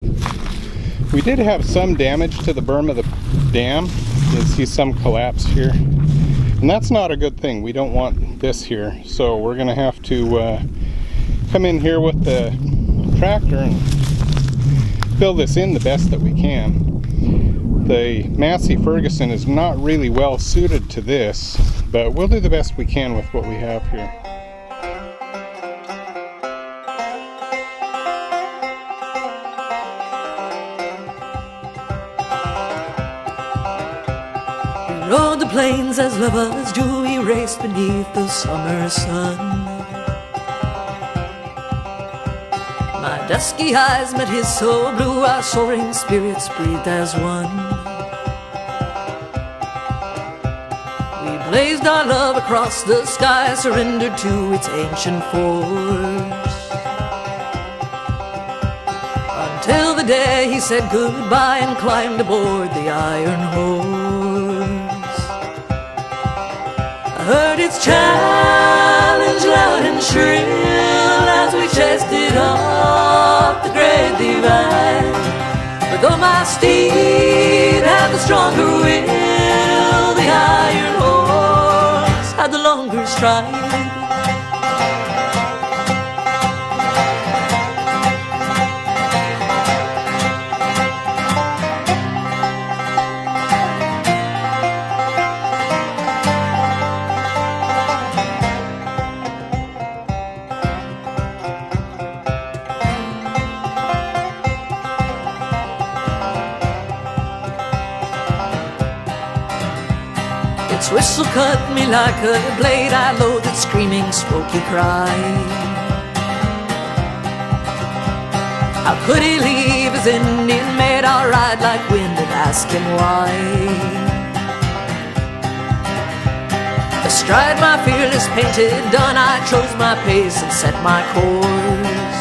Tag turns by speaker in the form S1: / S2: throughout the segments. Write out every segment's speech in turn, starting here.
S1: We did have some damage to the berm of the dam. You see some collapse here. And that's not a good thing. We don't want this here. So we're going to have to come in here with the tractor and fill this in the best that we can. The Massey Ferguson is not really well suited to this, but we'll do the best we can with what we have here.
S2: We rode the plains as lovers do, we raced beneath the summer sun. My dusky eyes met his so blue, our soaring spirits breathed as one. We blazed our love across the sky, surrendered to its ancient force, until the day he said goodbye and climbed aboard the iron horse. I heard its challenge loud and shrill as we chased it up the great divide. But though my steed had the stronger will, the iron horse had the longer stride. Its whistle cut me like a blade, I loathed its screaming, smoky cry. How could he leave his Indian maid? I'll ride like wind and ask him why. Astride my fearless painted dun, I chose my pace and set my course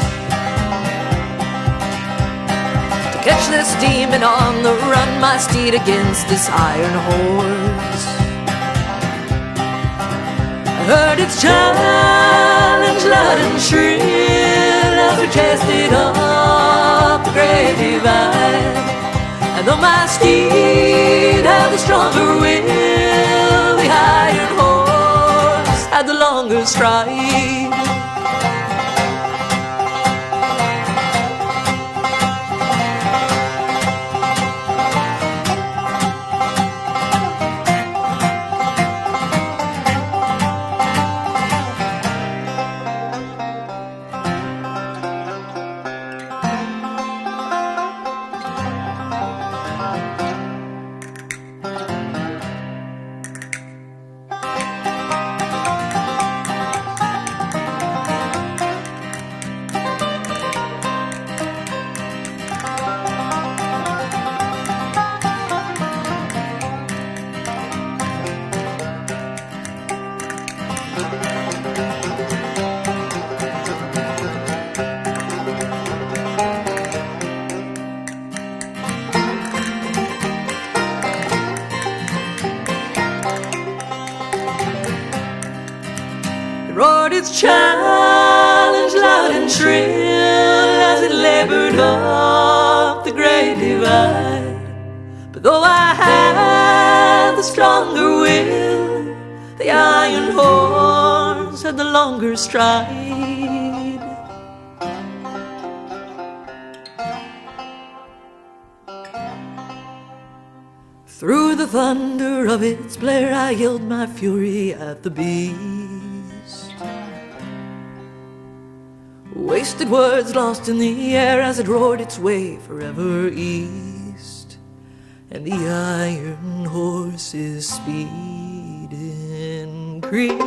S2: to catch this demon on the run, my steed against this iron horse. Heard its challenge loud and shrill as we chased it up the great divide. And though my steed had the stronger will, the iron horse had the longer stride. Roared its challenge loud and shrill as it labored up the great divide. But though I had the stronger will, the iron horse had the longer stride. Through the thunder of its blare I yelled my fury at the beast. Wasted words lost in the air as it roared its way forever east. And the iron horse's speed increased.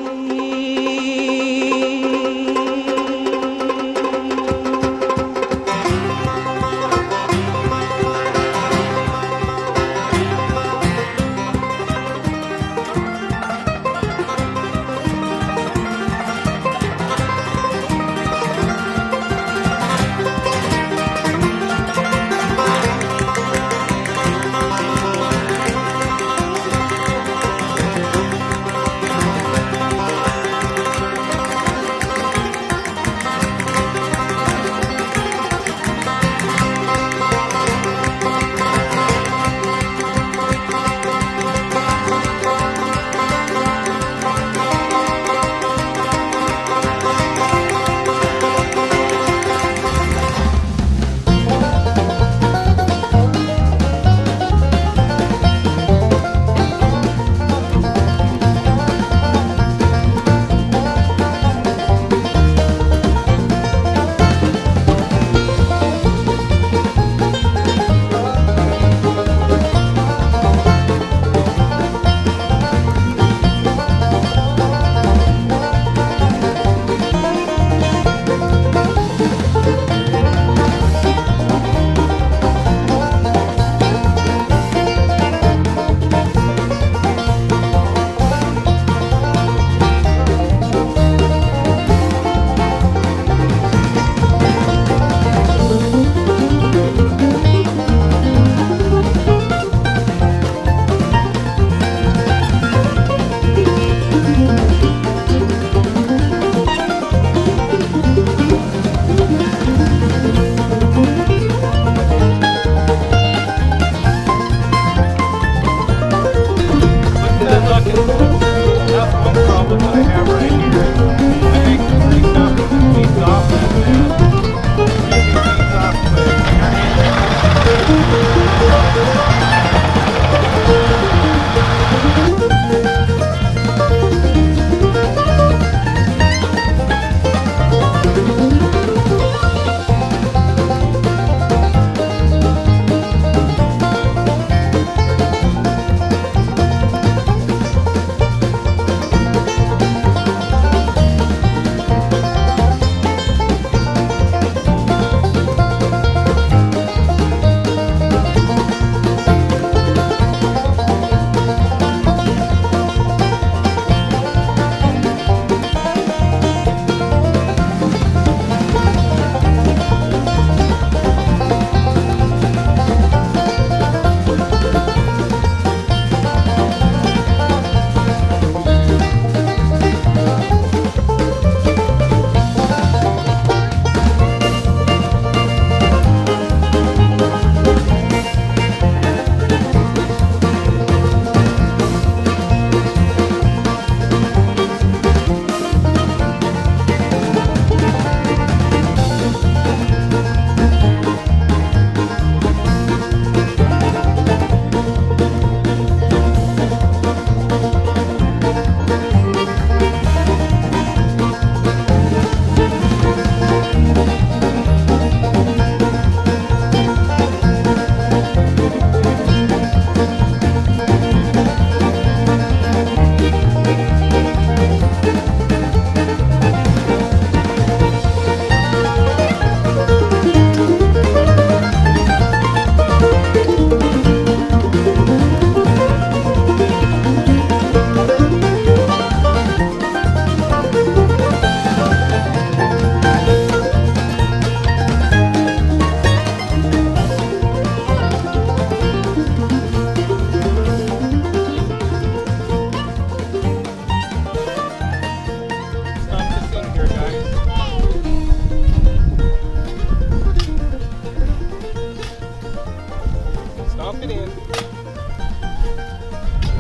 S1: Dump it in.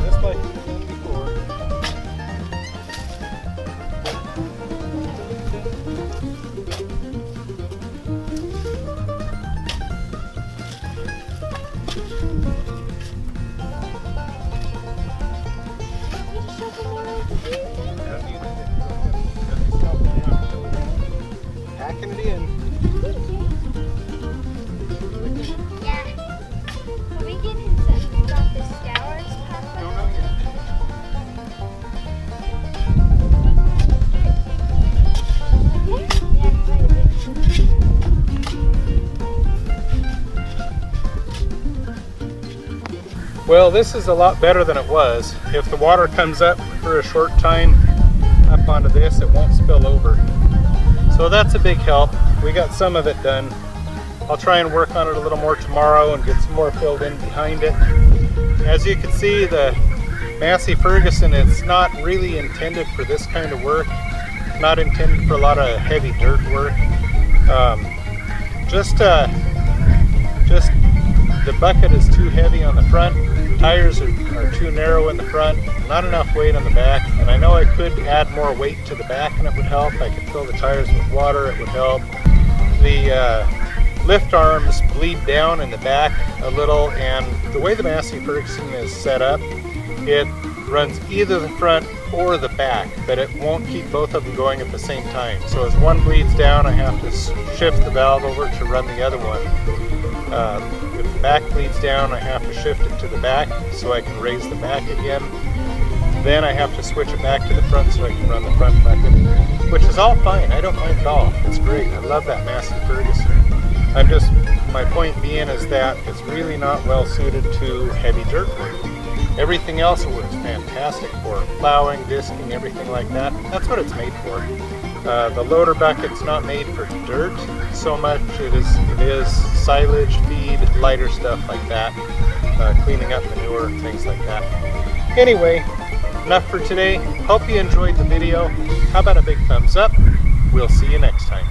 S1: Just like you've done before. Packing it in.
S3: Yeah. Are we getting something about the scours pop-up?
S1: Don't know yet.
S3: Yeah, quite a bit.
S1: Well, this is a lot better than it was. If the water comes up for a short time up onto this, it won't spill over. So that's a big help. We got some of it done. I'll try and work on it a little more tomorrow and get some more filled in behind it. As you can see, the Massey Ferguson, it's not really intended for this kind of work. Not intended for a lot of heavy dirt work. Just the bucket is too heavy on the front. Tires are too narrow in the front. Not enough weight on the back. And I know I could add more weight to the back and it would help. I could fill the tires with water, it would help. The lift arms bleed down in the back a little, and the way the Massey Ferguson is set up, it runs either the front or the back, but it won't keep both of them going at the same time. So as one bleeds down, I have to shift the valve over to run the other one. If the back bleeds down, I have to shift it to the back so I can raise the back again. Then I have to switch it back to the front so I can run the front bucket, which is all fine. I don't mind at all. It's great. I love that Massey Ferguson. My point being is that it's really not well suited to heavy dirt work. Everything else it works fantastic for. Plowing, disking, everything like that. That's what it's made for. The loader bucket's not made for dirt so much. It is silage, feed, lighter stuff like that. Cleaning up manure, things like that. Anyway, enough for today. Hope you enjoyed the video. How about a big thumbs up? We'll see you next time.